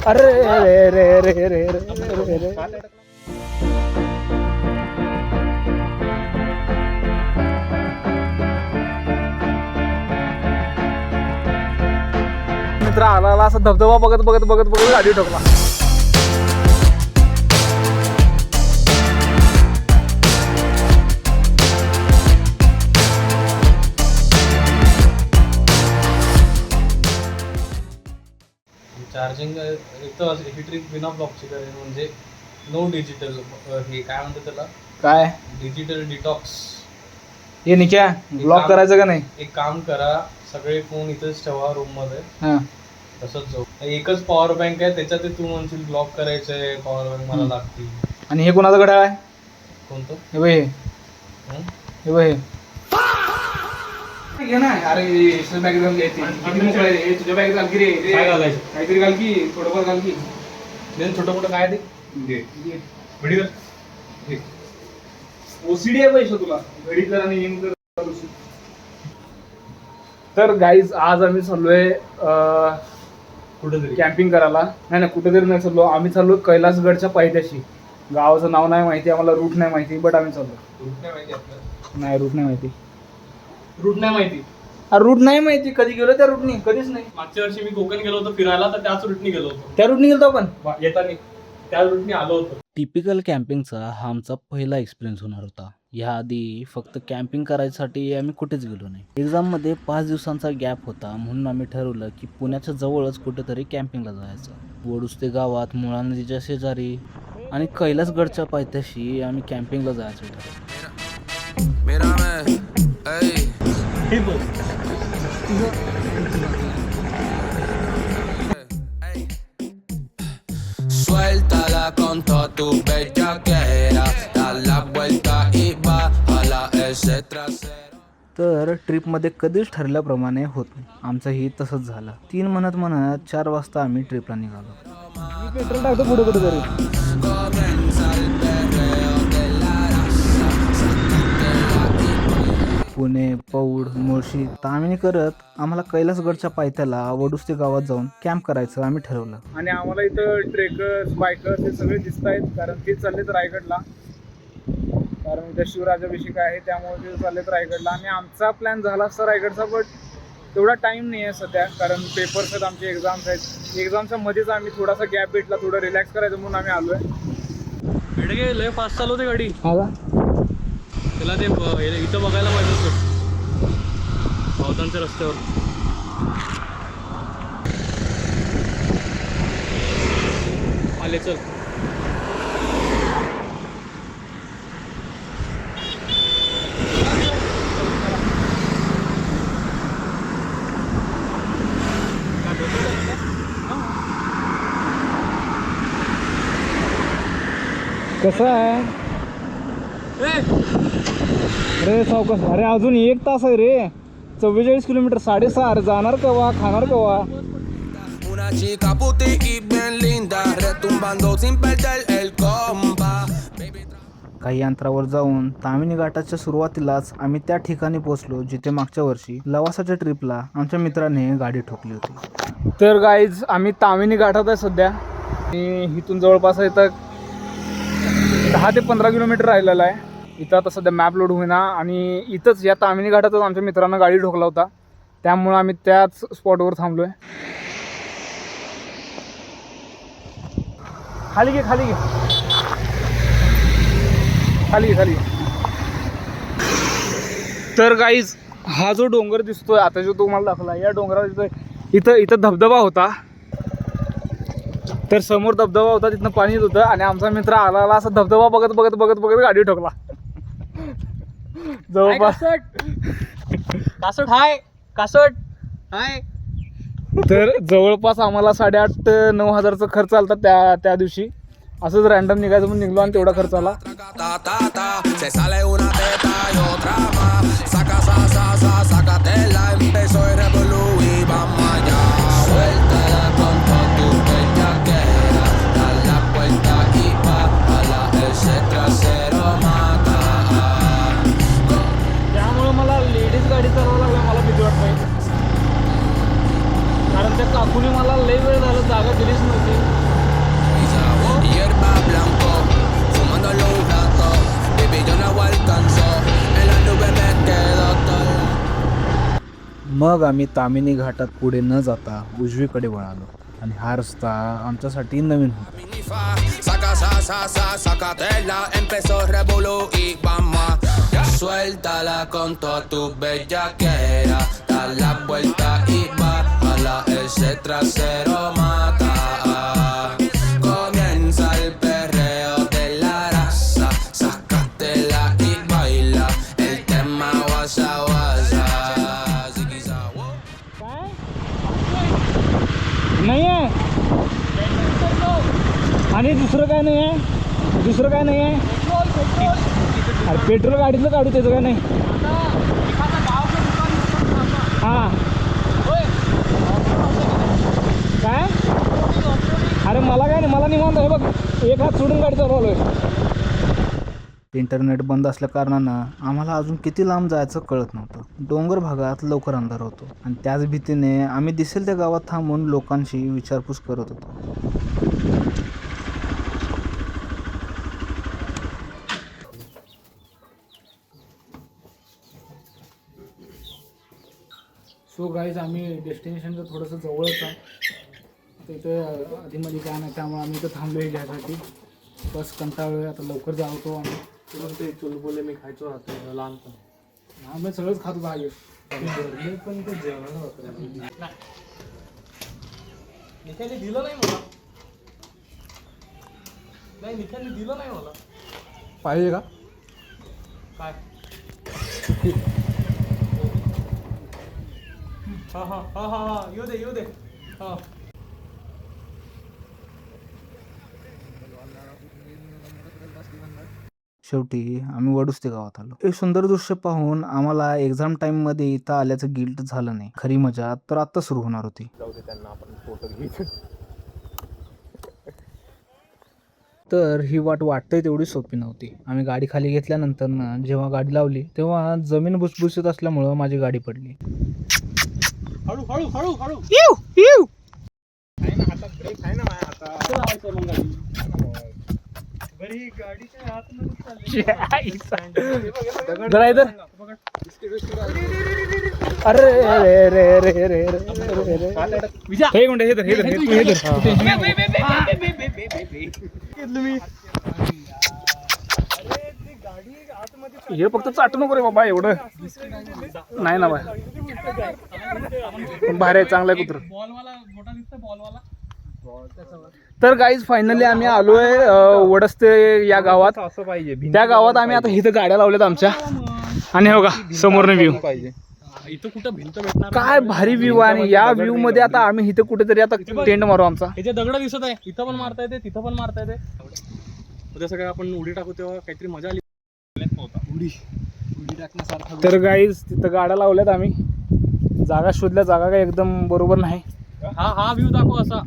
अरे रे रे रे रे रे रे. मित्र आला आला असं धबधबा बघत बघत बघत बघत गाडी ठोकला. चार्जिंग इथं ही ट्रिप बिना ब्लॉकची करेल म्हणजे नो डिजिटल. हे काय म्हणतात त्याला, काय डिजिटल डिटॉक्स. हे निक्या ब्लॉक करायचं का नाही? एक काम करा, सगळे फोन इथेच ठेवा रूम मध्ये. हा तसंच जाऊ. एकच पॉवर बँक आहे, त्याच्यात तू म्हणशील ब्लॉक करायचंय पॉवर बँक मला लागतील. आणि हे कोणाचं घड्याळ आहे? कोणतं? हे बघ हे बघ हे घे ना. अरे बॅग घाल घ्यायची तुझ्या बॅग घाल की रे. काय घालायचं? काहीतरी घाल की, थोडंफार घाल की. छोटं मोठं काय ते व्हिडिओ ओसीडी आहे पैसे तुला घडी कर आणि तर गाईज आज आम्ही चाललोय कुठेतरी कॅम्पिंग करायला. नाही कुठेतरी नाही चाललो आम्ही. चाललो कैलासगडच्या पायथ्याशी. गावाचं नाव नाही माहिती आम्हाला, रूट नाही माहिती, बट आम्ही चाललो. रूट नाही माहिती आपल्याला. नाही रूट नाही माहिती. रूट नाही माहिती. रूट नाही माहिती. कधी गेलो त्या रूटनी? कधीच नाही. मागच्या वर्षी मी कोकण गेलो होतो फिरायला, तर त्याच रूटनी गेलो होतो. त्या रूटनी गेलो आपण येताना त्या रूटनी आलो होतो. टिपिकल कॅम्पिंगचा हा आमचा पहिला एक्सपिरियन्स होणार होता. याआधी फक्त कॅम्पिंग करायसाठी आम्ही कुठेच गेलो नाही. एक्झाममध्ये 5 दिवसांचा गॅप होता, म्हणून आम्ही ठरवलं की पुण्याच्या जवळच कुठेतरी कॅम्पिंगला जायचं. वडुस्ते गावात, मुळा नदीच्या शेजारी आणि कैलासगडच्या पायथ्याशी आम्ही कॅम्पिंगला जायचं ठरवलं. Suéltala con toda tu bellaquera, da la vuelta y bájala ese trasero. तर ट्रिपमध्ये कधीच ठरल्याप्रमाणे होत नाही. आमचंही तसंच झालं. 3 म्हणत 4 वाजता आम्ही ट्रिपला निघालो. पेट्रोल टाकतो पुढे कुठेतरी. Comienza el perreo de la raza, Pune, Paud, Mulshi, Tamhini करत आम्हाला कैलासगडच्या पायथ्याला वडुस्ते गावात जाऊन कॅम्प करायचं आम्ही ठरवलं. आणि आम्हाला इथं ट्रेकर्स बायकर्स हे सगळे दिसत आहेत, कारण ते चाललेत रायगडला. कारण इथं शिवराजाभिषेक आहे त्यामुळे ते चाललेत रायगडला. आणि आमचा प्लॅन झाला असता रायगडचा, बट तेवढा टाईम नाही आहे सध्या, कारण पेपर्स आहेत आमचे, एक्झाम्स आहेत. एक्झामच्या मध्येच आम्ही थोडासा गॅप भेटला, थोडं रिलॅक्स करायचं म्हणून आम्ही आलो आहे. लय फास्ट चालवते गाडी. हा का? त्याला ते इथं बघायला पाहिजे होतं पावसांच्या रस्त्यावर. आले चल. कसं आहे रे सावकाश? अरे अजून 1 तास आहे रे. 44 किलोमीटर, 6.5. जाणार कवा, खाणार कवा? una chica puti y bien linda, retumbando sin perder el compás. काही अंतरावर जाऊन तामिनी घाटाच्या सुरुवातीलाच आम्ही त्या ठिकाणी पोहोचलो जिथे मागच्या वर्षी लवासाच्या ट्रिपला आमच्या मित्राने गाडी ठोकली होती. तर गाईज आम्ही तामिनी घाटात आहे सध्या. आणि इथून जवळपास इथं 10 ते 15 किलोमीटर राहिलेलं आहे. इथं आता सध्या मॅप लोड होईना. आणि इथंच या तामिनी घाटातच आमच्या मित्रांना गाडी ठोकला होता, त्यामुळे आम्ही त्याच स्पॉटवर थांबलोय. खाली घे खाली घे खाली घे खाली घे. तर गाईज हा जो डोंगर दिसतोय आता, जो तुम्हाला दाखवला, या डोंगरावर इथं धबधबा होता. तर समोर धबधबा होता, तिथनं पाणी येत होतं. आणि आमचा मित्र आला आला असं धबधबा बघत बघत बघत बघत गाडी ठोकला. जवळपास कासट हाय, कासट हाय. तर जवळपास आम्हाला 8,500-9 हजारचा खर्च आला त्या दिवशी. असंच रॅन्डम निघायचं म्हणून निघलो आणि तेवढा खर्च आला. Se sale una teta y otra más. Saca, sacatela, empezó el revolú y vamos allá. Suéltala con toda tu bellaquera, da la vuelta y bájala ese trasero mata. त्यामुळे मला लेडीज गाडी चालवायला लागल्या, मला भीती वाटते. कारण त्या काकूने मला लई वेळ झालं जागा दिलीच नव्हती. मग आम्ही तामिनी घाटात पुढे न जाता उजवीकडे वळालो आणि हा रस्ता आमच्यासाठी नवीन होता. Mini fa, saca, sacatela, empezó el revolú y vamos. Suéltala con toda tu bellaquera, da la vuelta y bájala, ese trasero mata. Comienza el perreo de la raza, sacatela y baila, el tema guasa guasa. Ziquiza, wow. नाही आहे आणि दुसरं काय नाही आहे, दुसरं काय नाही आहे. अरे पेट्रोल गाडीतलं काढू त्याचं काय नाही. हां काय अरे मला काय नाही, मला निवांत आहे बघ, एक हात सोडून गाडी चालवलोय. इंटरनेट बंद असल्या कारणानं आम्हाला अजून किती लांब जायचं कळत नव्हतं. डोंगर भागात लवकर अंधार होतो आणि त्याच भीतीने आम्ही दिसेल त्या गावात थांबून लोकांशी विचारपूस करत होतो. सो गाईज आम्ही डेस्टिनेशनचं थोडंसं जवळच आहे. आता इथं आधीमध्ये काय नाही, त्यामुळे आम्ही इथं थांबलो आहे घ्यायसाठी. बस कंटाळलो आहे, आता लवकर जातो आम्ही. ते चुलबुले मी खायचो राहतो लहानपणी. आम्ही सगळंच खातो भाजी. पण ते जेवण होतं निखाने दिलं नाही मला. नाही निखाने दिलं नाही मला. पाहिजे का काय हा हा हा हा हा येऊ दे येऊ दे. हा शेवटी आम्ही वडुस्ते गावात आलो. हे सुंदर दृश्य पाहून आम्हाला एक्झाम टाइममध्ये इथं आल्याचं गिल्ट झालं नाही. खरी मजा तर आत्ता सुरू होणार होती. तर ही वाट वाटतंय तेवढी सोपी नव्हती. आम्ही गाडी खाली घेतल्यानंतर ना जेव्हा गाडी लावली तेव्हा जमीन भुसभुशीत असल्यामुळं माझी गाडी पडली. हळू हळू हळू हळू जरा इधर. अरे रे रे रे रे रे हे कोणते हे धर हे हे फक्त चाटू नको रे बाबा, एवढं नाही ना बाय. बाहेर आहे, चांगला आहे कुत्र. बॉलवाला मोठा दिसतोय बॉलवाला. तर गाईज फायनली आम्ही आलोय वडस्ते या गावात. असं पाहिजे त्या गावात आम्ही आता इथं गाड्या लावल्यात आमच्या. आणि हो का समोरनं व्ह्यू पाहिजे. इथं कुठं भिंत भेटणार काय भारी व्ह्यू आहे. आणि या व्ह्यू मध्ये आता आम्ही इथे कुठेतरी आता टेंट मारू आमचा. हे जे दगड दिसत आहे इथं पण मारता येते तिथं पण मारता येते. उद्या सगळं आपण उडी टाकू तेव्हा काहीतरी मजा आली. उडी टाकण्यासारखं. तर गाईज तिथं गाड्या लावल्यात आम्ही. जागा शोधल्या, जागा काय एकदम बरोबर नाही. हा हा व्ह्यू दाखव असा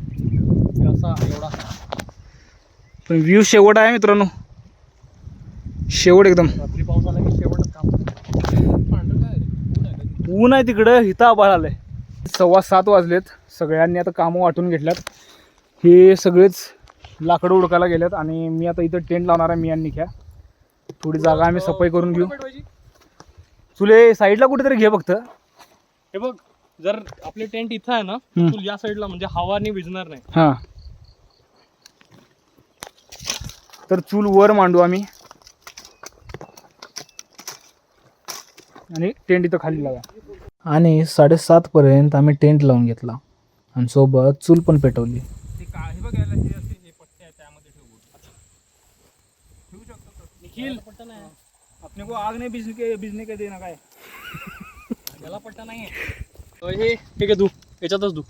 असा एवढा. पण व्ह्यू शेवट आहे मित्रांनो, शेवट एकदम. रात्री पाऊस आला की शेवटच काम. ऊन आहे तिकडं, इथं आभाळ आलंय. 7:15 वाजलेत. सगळ्यांनी आता कामं वाटून घेतल्यात. हे सगळेच लाकडं उडकायला गेल्यात आणि मी आता इथं टेंट लावणार आहे. मी आणि निख्या थोडी जागा आम्ही सफाई करून घेऊ. तुले साईडला कुठेतरी घे फक्त. हे बघ जर आपले टेंट इथं आहे ना तू या साईडला म्हणजे हवानी भिजणार नाही. हां तर चूल वर मांडू आम्ही आणि टेंट इथं खाली लावा. आणि 7:30 पर्यंत आम्ही टेंट लावून घेतला आणि सोबत चूल पण पेटवली. निखिल अपने को आग नहीं बिजने के देना काय. याला पट्टा नाहीये. हे ठीक आहे तू याच्यातच तू.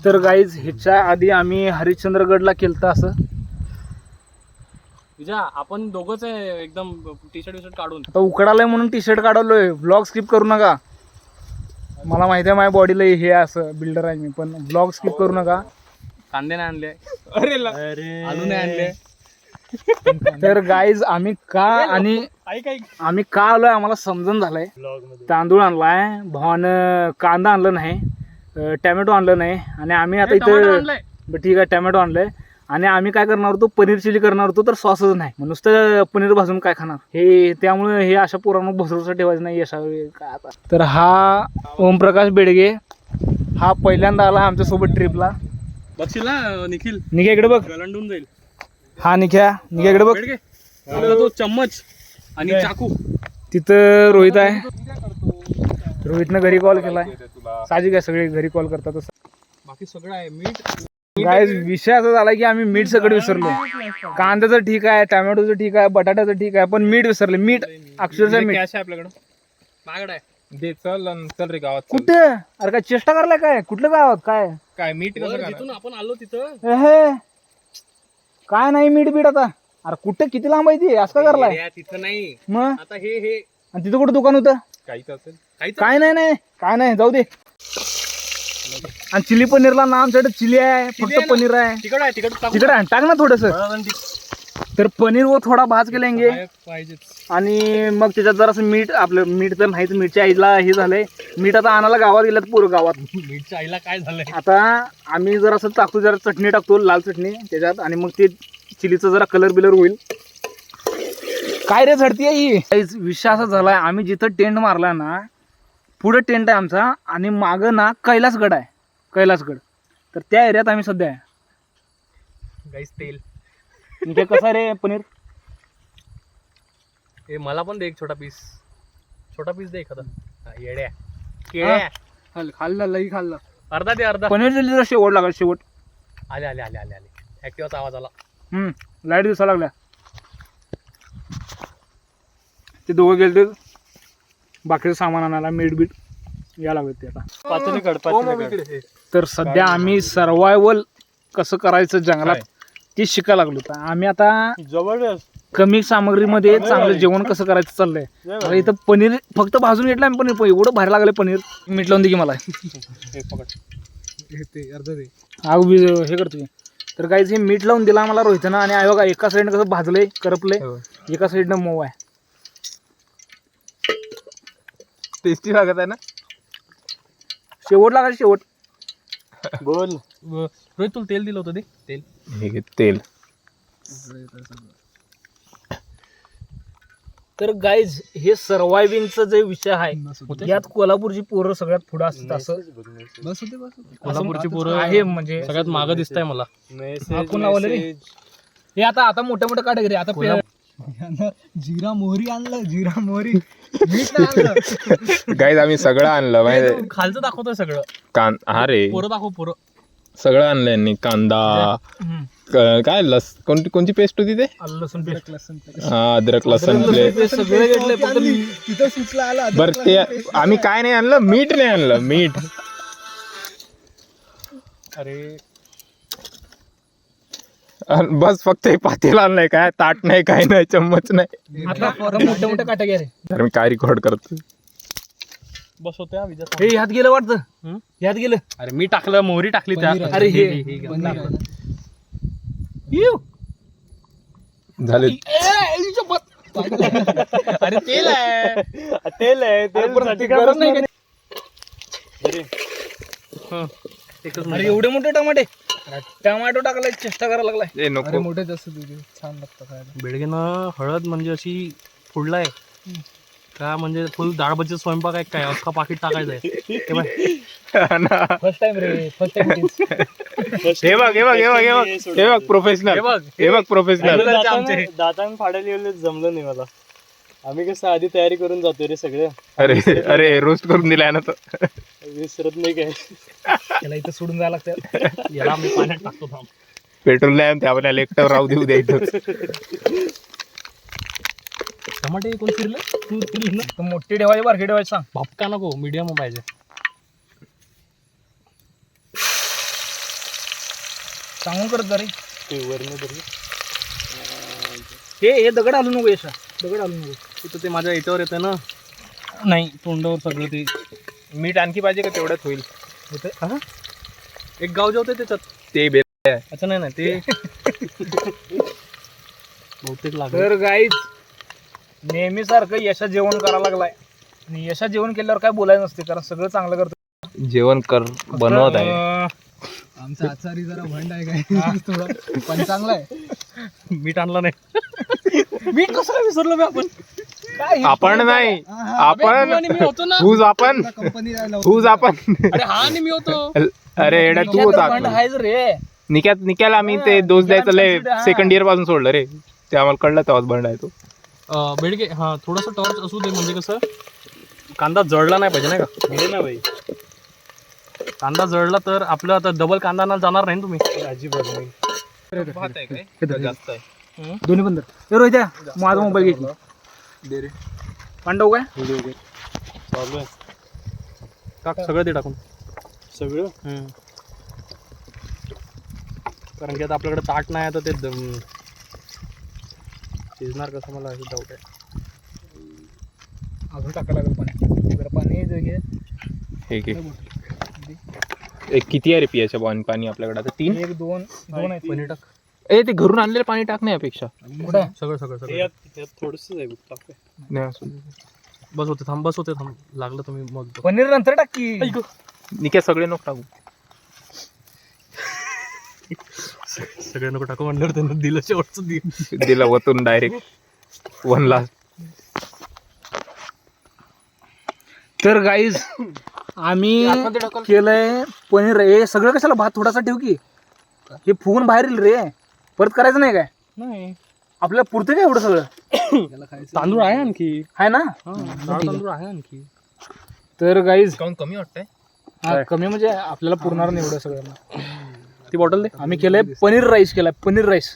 तर गाईज ह्याच्या आधी आम्ही हरिश्चंद्रगडला केलतं असं. तुझ्या आपण दोघंच आहे एकदम टी शर्ट विशर्ट काढून. आता उकडालंय म्हणून टी शर्ट काढवलोय. व्लॉग स्किप करू नका. मला माहिती आहे माझ्या बॉडीला हे असं बिल्डर आहे मी, पण व्लॉग स्किप करू नका. कांदे नाही आणले. अरे आलू नाही आणले. तर गाईज आम्ही का आणि आम्ही का आलोय आम्हाला समजून झालंय. तांदूळ आणलाय भावानं, कांदा आणलं नाही, टॅमॅटो आणलं नाही आणि आम्ही आता इथं बरं ठीक आहे टॅमॅटो आणलंय आणि आम्ही काय करणार होतो, पनीर चिली करणार होतो, तर सॉसच नाही, मग नुसतं पनीर भाजून काय खाणार हे. त्यामुळे हे अशा पोरांना भसरूचं ठेवायचं नाही यशावेळी काय आता. तर हा ओमप्रकाश बेडगे, हा पहिल्यांदा आला आमच्यासोबत ट्रिपला. बघशील ना निखिल, निघ्या इकडे बघ, गलंडून जाईल. हा निघ्या इकडे बघ. तो चम्मच आणि चाकू. तिथं रोहित आहे, रोहितनं घरी कॉल केलाय. साहजिक आहे, सगळे घरी कॉल करतात. बाकी सगळं आहे. मीठ काय विषय असा झाला की आम्ही मीठ सगळं विसरलो. कांद्याचं ठीक आहे, टोमॅटोचं ठीक आहे, बटाट्याचं ठीक आहे, पण मीठ विसरले. मीठ अक्षरशः मीठ. कॅश आहे आपल्याकडं, माझ्याकडे आहे. दे चल रे गावात. कुठे अरे काय चेष्टा करलाय काय? कुठलं गावात काय मीठ जिथून आपण आलो तिथं हे काय नाही मीठ बीठ आता. अरे कुठे किती लांब आहे ती, असं का करलाय? तिथं नाही मग आता हे आणि तिथं कुठं दुकान होतं? काहीच असेल. काय नाही जाऊ दे. आणि चिली पनीरला ना आमच्याकडे चिली आहे, फक्त पनीर आहे. तिकड आहे, तिकडे आहे, टाक ना थोडस. तर पनीर व थोडा भाज केलेंगे पाहिजे. आणि मग त्याच्यात जरासं मीठ, आपलं मीठ तर नाहीच, मिरच्या आईला हे झालंय. मीठ आता आणायला गावात गेल्यात, पूर्ण गावात. मीठच्या आईला काय झालंय? आता आम्ही जरासं टाकतो, जरा चटणी टाकतो, लाल चटणी त्याच्यात, आणि मग ते चिलीचा जरा कलर बिलर होईल. काय रे झडती आहे ही. विषय असा झालाय, आम्ही जिथं टेंट मारलाय ना, पुढे टेंट आहे आमचा आणि मागं ना कैलासगड आहे, कैलासगड. तर त्या एरियात आम्ही सध्या आहे. गाईस तेल इथे कसं रे पनीर? हे मला पण दे एक छोटा पीस दे एखादा. येड्या केळ्या खाल्लं लई खाल्लं. अर्धा दे, अर्धा. पनीर चिलीचा शेवट लागला, शेवट. आले ऍक्टिव्हाचा आवाज आला. लाईट दिसा लागल्या. ते दोघं गेले बाकीचं सामान आणायला, मीठ बीट या लागत ते आता. तर सध्या आम्ही सर्वायवल कसं करायचं जंगलात ते शिकायला लागलो. तर आम्ही आता कमी सामग्रीमध्ये चांगलं जेवण कसं करायचं चाललंय. आता इथं पनीर फक्त भाजून घेतलं आम्ही, पनीर एवढं भारी लागलं पनीर. मीठ लावून दे की मला. हे करतो की. तर गाईज हे मीठ लावून दिला मला रोहितनं, आणि आहे बघा एका साईडनं कसं भाजलंय, करपलंय, एका साईडनं मऊ आहे. टेस्टी लागत आहे ना. शेवट लागायचं, शेवट. बोल रोहित, तुला तेल दिलं होतं ते तेल. तर गाईज हे सर्वायविंगचा जे विषय आहे, यात कोल्हापूरची पोरं सगळ्यात पुढं असतात. असं कोल्हापूरची पोरं आहे, म्हणजे सगळ्यात मागं दिसतंय मला. आपण लावलं रे हे. आता मोठ्या मोठ्या काटेगरी. आता जिरा मोहरी आणलं, जिरा मोहरी गाईज आम्ही सगळं आणलं माहिती. खालचं दाखवतोय सगळं. हा रे, पोरं दाखव, पोरं सगळं आणलं यांनी. कांदा, काय कोणती पेस्ट होती ते? लसूण पेस्ट. हा, अद्रक लसूण पेस्ट सगळं घेतलंय. बरं ते आम्ही काय नाही आणलं, मीठ नाही आणलं, मीठ. अरे बस फक्त एक पातेला आणलंय, काय ताट नाही, काय नाही, चम्मच नाही. आता मोठ्या मोठ्या काटेगरी रे. तर मी काय रेकॉर्ड करतो. बस होत्या हे ह्यात गेलं वाटतं, ह्यात गेलं. अरे मी टाकलं, मोहरी टाकली त्या. अरे हे झाले. अरे तेल आहे, गरज नाही का? एकच एवढे मोठे टमाटो टाकलाय, चेष्टा करायला लागलाय. नको मोठे जास्त छान लागतात. बेडगेनं हळद म्हणजे अशी फोडलाय का, म्हणजे फुल डाळ भाजी स्वयंपाक आहे काय, अख्खा पाकिट टाकायचंय. फर्स्ट टाइम रे, फर्स्ट टाइम. हे बघ प्रोफेशनल, हे बघ प्रोफेशनल. दातान फाडायला जमलं नाही मला. आम्ही कसं आधी तयारी करून जातोय रे सगळं. अरे रोस्ट करून दिलाय ना तो. विसरत नाही काय. त्याला इथं सोडून जायला लागतं. याला आम्ही पाण्यात टाकतो थांब. पेट्रोल नाही ते आपल्याला एकटं राहू देऊ द्यायचं. टमाटे कोण फिरलं? तू फिरली ना. मोठी ठेवायची, बारकी ठेवायची सांग. भापका नको, मीडियम पाहिजे. सांगून करत जा रे. वरण तरी हे दगड आलू नको, यशा दगड आलू नको. तिथं ते माझ्या याच्यावर येतं ना. नाही, तोंडावर सगळं ते. मीठ आणखी पाहिजे का? तेवढ्यात होईल. एक गाव जेवते त्याच्यात ते अच्छा नाही ते बहुतेक लागलं. तर गाईज नेहमी सारखं यशा जेवण करायला लागलाय, आणि यशा जेवण केल्यावर काय बोलायचं नसते, कारण सगळं चांगलं करतो. जेवण बनवत आहे. आमचा आचारी जरा भंड आहे काय थोडा, पण चांगला आहे. मीठ आणलं नाही. मीठ कसं काय विसरलो मी आपण? आपण नाही, आपण आणि मी होतो ना. हुज आपण हुज आपण अरे हा आणि मी होतो. अरे एडा तू होता. आहेच रे. निक्याला आम्ही ते दोष द्यायचं लय सेकंड इयर पासून सोडलं रे, ते आम्हाला कळलं तेव्हाच बंड आहे तो. बेडके हा थोडासा टॉर्च असू दे, म्हणजे कसं कांदा जळला नाही पाहिजे नाही का? ना भाई, कांदा जळला तर आपलं आता डबल कांदा ना जाणार नाही ना तुम्ही. अजिबात नाही. जास्त आहे. दोन्ही बंद. रोहित्या माझा मोबाईल घेतला पांडव काय चालू आहे. टाक सगळं ते टाकून सगळं कारण की आता आपल्याकडे ताट नाही आता ते शिजणार कसं मला असं डाऊट आहे. अजून टाकायला लागेल पाणी, जरा पाणी घे. हे घे. एक किती आहे रे पियाच्या पाणी आपल्याकडे आता? 3. 1 2 2 आहे. पनीर टाक. ए ते घरून आणलेलं पाणी टाक नाही यापेक्षा. कुठे सगळं सगळं सगळं यात थोडंसं आहे, टाक. नाही असू दे. बस होते थांब लागलं तुम्ही मग पनीर नंतर टाक की. निक्या सगळे नको टाकू. सगळे नको टाकू म्हणल्यावर त्यांना दिलं शेवटचं दिला वतून डायरेक्ट 1 ला. तर गाईज आम्ही केलंय पनीर. हे सगळं कशाला भात थोडासा ठेव की, हे फुगून बाहेर येईल रे, परत करायचं नाही काय? नाही. आपल्याला पुरतं काय एवढं सगळं? तांदूळ आहे आणखी, आहे ना. तांदूळ आहे आणखी. तर गाईज कमी वाटतंय. कमी म्हणजे आपल्याला पुरणार नाही एवढं सगळं. ती बॉटल दे. आम्ही केलंय पनीर राईस केलाय, पनीर राईस.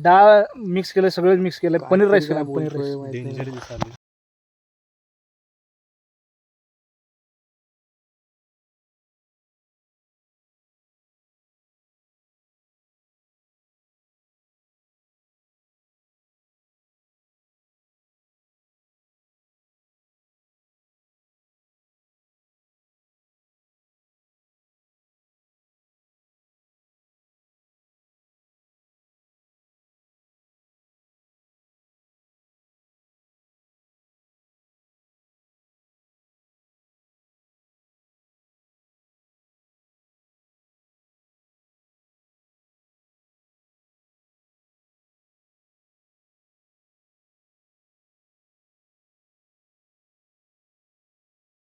डाळ मिक्स केलंय, सगळं मिक्स केलंय, पनीर राईस केलाय, पनीर राईस. डेंजर दिसायला.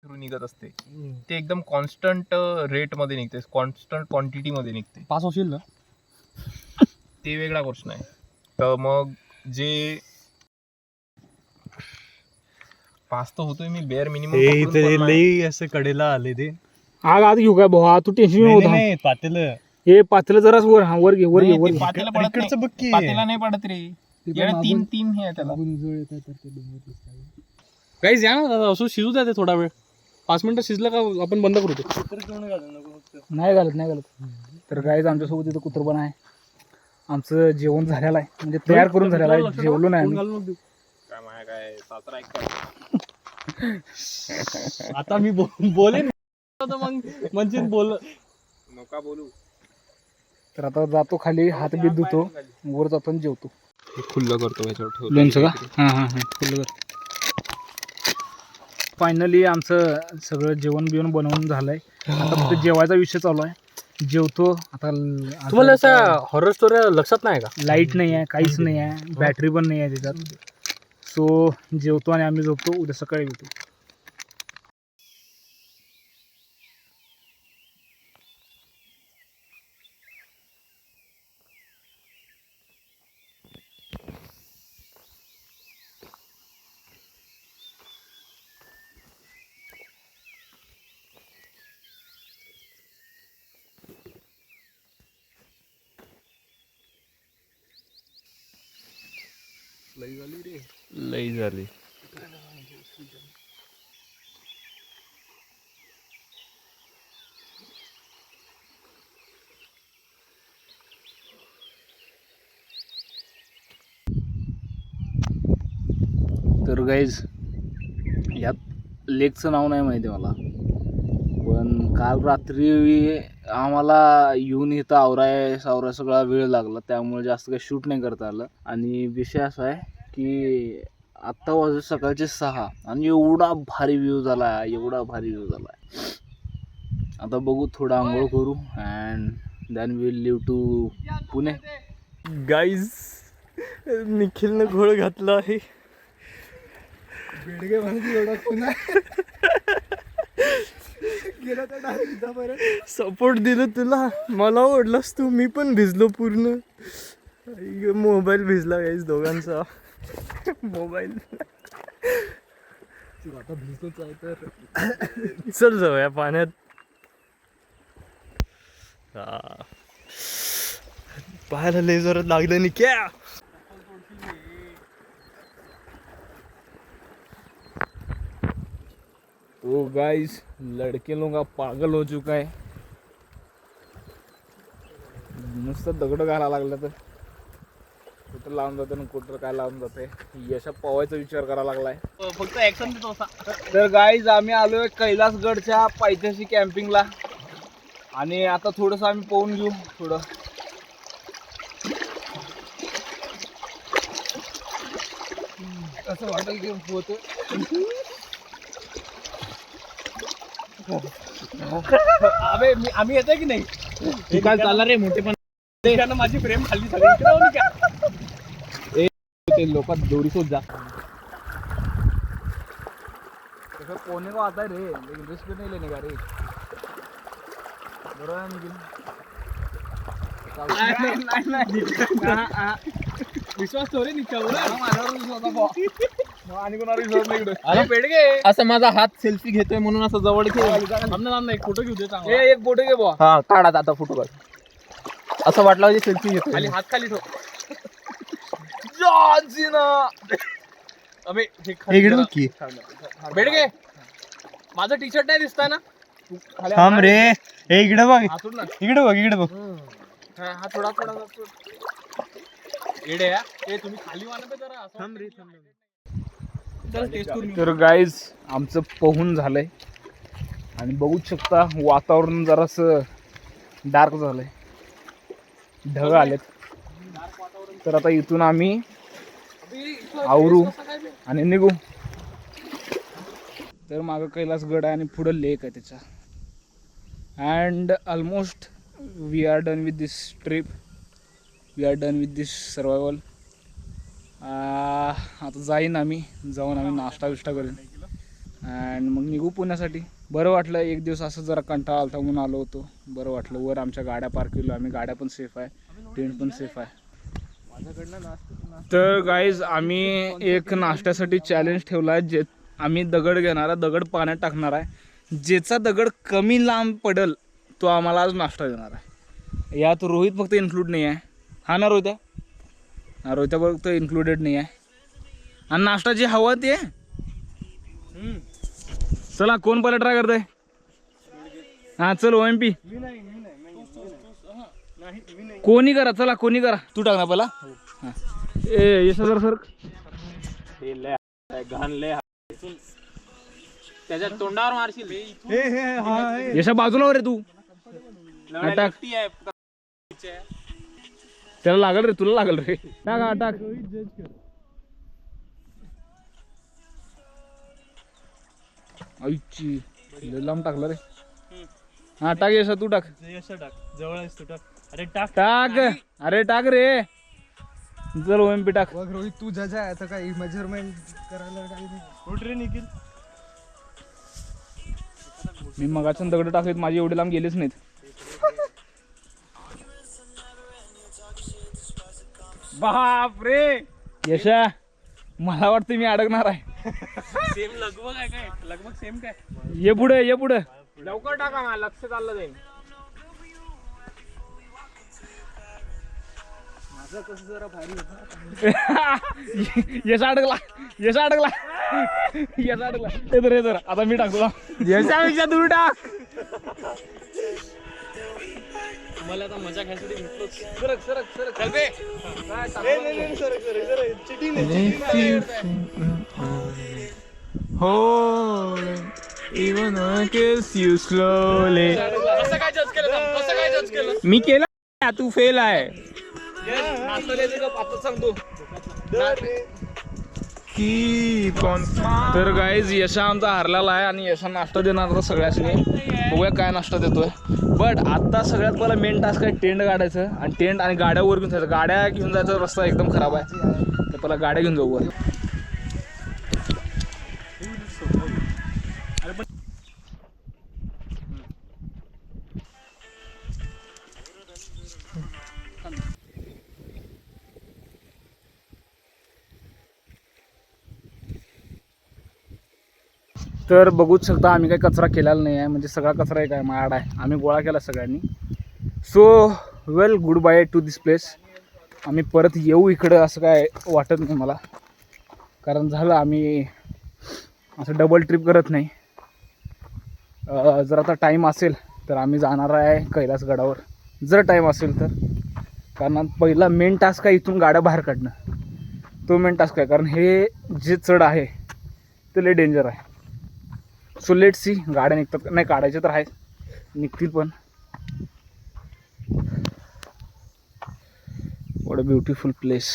निघत असते ते एकदम कॉन्स्टंट रेट मध्ये निघते, कॉन्स्टंट क्वांटिटी मध्ये निघते. पास होशील ना. ते वेगळा गोष्ट नाही. तर मग जे पास तर होतोय मी बेअर मिनिमम. लई असं कडेला आले ते. आग घेऊ काय भाऊ, तू टेन्शन घेऊ नका. पातेलं हे पातेलं जरा वर घे, वर घे, वर घे. पातेला पडत नाही. बघ की. पातेला नाही पडत रे. याला 3 हे आहे त्याला. काहीच या ना दादा, असं शिजू द्या ते थोडा वेळ. 5 मिनिटं शिजलं का आपण बंद करू ते. नाही घालत. तर गाईज आमच्यासोबत इथं कुत्र पण आहे. आमचं जेवण झालेलं आहे, म्हणजे तयार करून झालेलं आहे, जेवलो नाही आम्ही. काय सासरा आता मी बोलेन मग म्हणजे बोल नका बोलू. तर आता जातो खाली, हात बीत धुतो, वर जातो आणि जेवतो. खुल्लं करतो याच्यावर ठेवतो. लोणचं का? हां फुल कर. फायनली आमचं सगळं जेवण बिवण बनवून झालंय. आता फक्त जेवायचा विषय चालू आहे. जेवतो आता. तुम्हाला असा हॉरर स्टोरी लक्षात नाही का? लाईट नाही आहे, काहीच नाही आहे, बॅटरी पण नाही आहे त्याच्यात. सो जेवतो आणि आम्ही झोपतो. उद्या सकाळी येतो. लई झाली. तर गाईज यात लेकचं नाव नाही माहिती मला, पण काल रात्री आम्हाला येऊन इथं आवराय सगळा वेळ लागला, त्यामुळे जास्त काही शूट नाही करता आलं. आणि विषय असा आहे की आत्ता वाजले सकाळचे 6 आणि एवढा भारी व्ह्यू झाला. आता बघू, थोडं आंघोळ करू and then will leave to Pune. Guys निखिलनं घोळ घातला आहे. सपोर्ट दिलं तुला, मला ओढलास तू, मी पण भिजलो पूर्ण. मोबाईल भिजला गाईज दोघांचा. मोबाईल आता भिजतोच आहे तर चल जाऊया पाण्यात. पाहायला लय जोरात लागलं नि क्या. तो गाइस लड़के लोग का पागल हो चुका है. नुसतं दगड घाला लागलं तर कुठं लावून जाते ना कुठं काय लावून जाते. यशा पवायचा विचार करायला लागलाय. फक्त ऍक्शन देतो असा. तर गाईज आम्ही आलोय कैलासगडच्या पायथ्याशी कॅम्पिंगला आणि आता थोडंसं आम्ही पाहून घेऊ. थोडं असं वाटेल की होतं. अबे आम्ही येतोय की नाही. हे काय चालणार रे मोठे पण माझी प्रेम खाली झाली. ते लोक दोरी सोच जा पोने को आता है रे, लेकिन रिस्क नहीं लेने का रे. बरोबर आहे निखिल? विश्वास तो रे निघावर. माझ्यावर विश्वास होता बुवा. मग आणि कोणावर विश्वास नाही इकडे. अरे पेडगे असं माझा हात सेल्फी घेतोय म्हणून असं जवळ थांब एक फोटो घेऊ दे चांगला. ए, एक फोटो घे बुवा. हा काढा आता फोटो काढ. असं वाटलं म्हणजे सेल्फी घेतोय. खाली हात खाली ठेव. John Cena. अबे हे खाली की पेडगे माझं टी शर्ट नाही दिसताय ना. थांब रे, हे इकडे बघ, हातून ना. इकडे बघ, इकडे बघ. हा थोडा येडे या. ते तुम्ही खाली वाढत जरा. थांब रे, थांब. चल टेस्ट करून. तर गाईज आमचं पोहून झालंय आणि बघू शकता वातावरण जरासं डार्क झालंय, ढग आलेत. तर आता इथून आम्ही आवरू आणि निघू. तर मागं कैलासगड आहे आणि पुढं लेक आहे त्याचा. And almost we are done with this trip, we are done with this survival. आता जाऊन आम्ही नाश्ता बिष्टा करेन अँड मग निघू पुण्यासाठी. बरं वाटलं, एक दिवस असं जरा कंटाळा आलता म्हणून आलो होतो. बरं वाटलं. वर आमच्या गाड्या पार्क केलो आम्ही, गाड्या पण सेफ आहे, टेंट पण सेफ आहे. तर गाईज आम्ही एक नाश्त्यासाठी चॅलेंज ठेवला आहे. जे आम्ही दगड घेणार आहे, दगड पाण्यात टाकणार आहे. ज्याचा दगड कमी लांब पडेल तो आम्हाला आज नाश्ता देणार आहे. यात रोहित फक्त इन्क्लूड नाही आहे. हा ना रोहित्या? हा रोहित्या फक्त इन्क्लुडेड नाही आहे. आणि नाश्ता जी हवा ते चला कोण पहिला ट्राय करताय? हा चल OMP कोणी करा, चला कोणी करा. तू टाक ना पहिला. ए यश सर त्याच्या तोंडावर मारशील. यशा बाजूला वर रे तू. टाक, त्याला लागल रे, तुला लागल रे. टाक टाक. आईची लांब टाकलं रे. हा टाक यशा, तू टाक. जवळ आहेस तू टाक. अरे टाक टाक, अरे टाक रे. चल OMP टाक. रोहित तू जज आहे आता, काही मेजरमेंट करायला काही नाही. उठ रे निखिल. मी मगाच्या दगड टाकलेत, माझी एवढे लांब गेलेच नाहीत. बाप रे यशा, मला वाटतं मी अडकणार आहे. सेम लगभग आहे काय? लगभग सेम काय? ये पुढे, ये पुढे. लवकर टाका, मला लक्ष चाललं जाईल. यशा अडकला, यशा अडकला, यशा अडकला. हे तर आता मी टाकतो. यशापेक्षा दूर टाक. मला आता मजा घ्यायसाठी भेटलो. सरक सरक सरक. हो even I kiss you slowly. कसं काय जज केलं? कसं काय जज केलं? मी केला, तू फेल आहे. नाश्ता द्यायचं का आता सांगतो. तर गाईज यशा आमचा हारलेला आहे आणि यशा नाश्ता देणार होता सगळ्यासनी. बघूया काय नाश्ता देतोय. बट आता सगळ्यात पहिला मेन टास्क आहे टेंट काढायचं आणि टेंट आणि गाड्यावर घेऊन जायचं. गाड्या घेऊन जायचा रस्ता एकदम खराब आहे, तर पहिला गाड्या घेऊन जाऊ वर. तर बघूच शकता आम्ही काही कचरा केलेला नाही आहे, म्हणजे सगळा कचरा एक आहे माड आहे, आम्ही गोळा केला सगळ्यांनी. So well good by two this place. आम्ही परत येऊ इकडं असं काय वाटत नाही मला, कारण झालं आम्ही असं डबल ट्रिप करत नाही. जर आता टाईम असेल तर आम्ही जाणार आहे कैलासगडावर, जर टाईम असेल तर. कारण पहिला मेन टास्क आहे इथून गाड्या बाहेर काढणं, तो मेन टास्क आहे. कारण हे जे चढ आहे ते लय डेंजर आहे. सो लेट सी गाड्या निघतात नाही, काढायचे तर आहे, निघतील पण. What a beautiful place.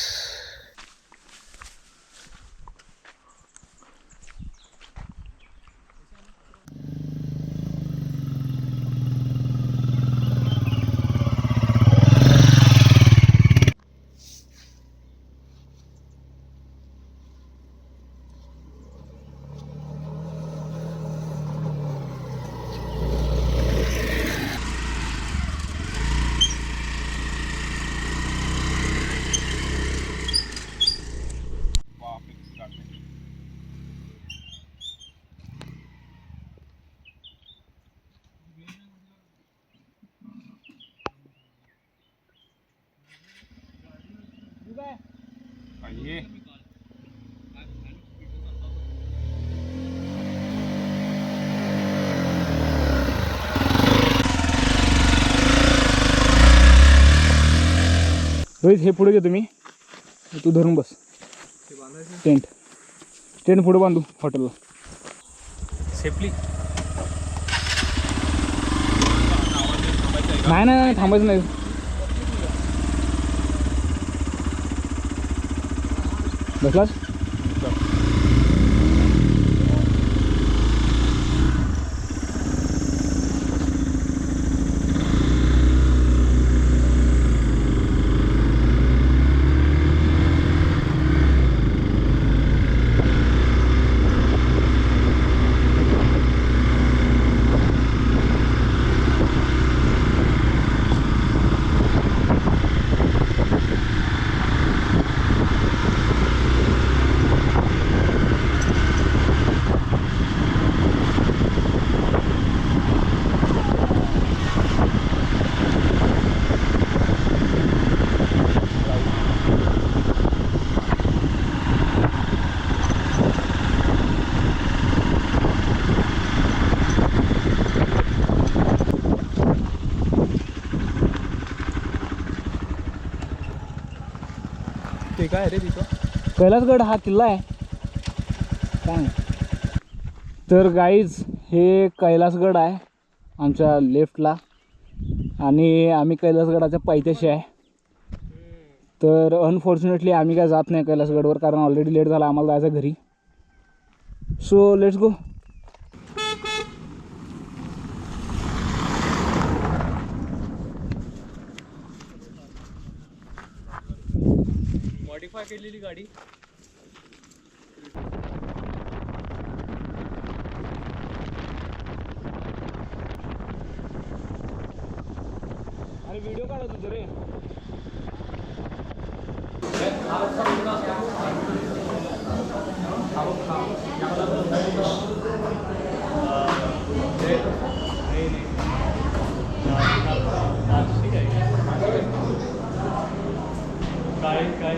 Rohit हे पुढे घे तुम्ही, तू धरून बस. टेंट टेंट पुढे बांधू हॉटेलला सेफली. नाही नाही थांबायचं नाही. बसलास. ते काय रे तिथं? कैलासगड हा किल्ला आहे काय. तर गाईज हे कैलासगड आहे आमच्या लेफ्टला, आणि आम्ही कैलासगडाच्या पायथ्याशी आहे. तर अनफॉर्च्युनेटली आम्ही काय जात नाही कैलासगडवर, कारण ऑलरेडी लेट झाला, आम्हाला जायचं घरी. So let's go. मॉडिफाय केलेली गाडी. अरे व्हिडिओ काढत होतो रे. काय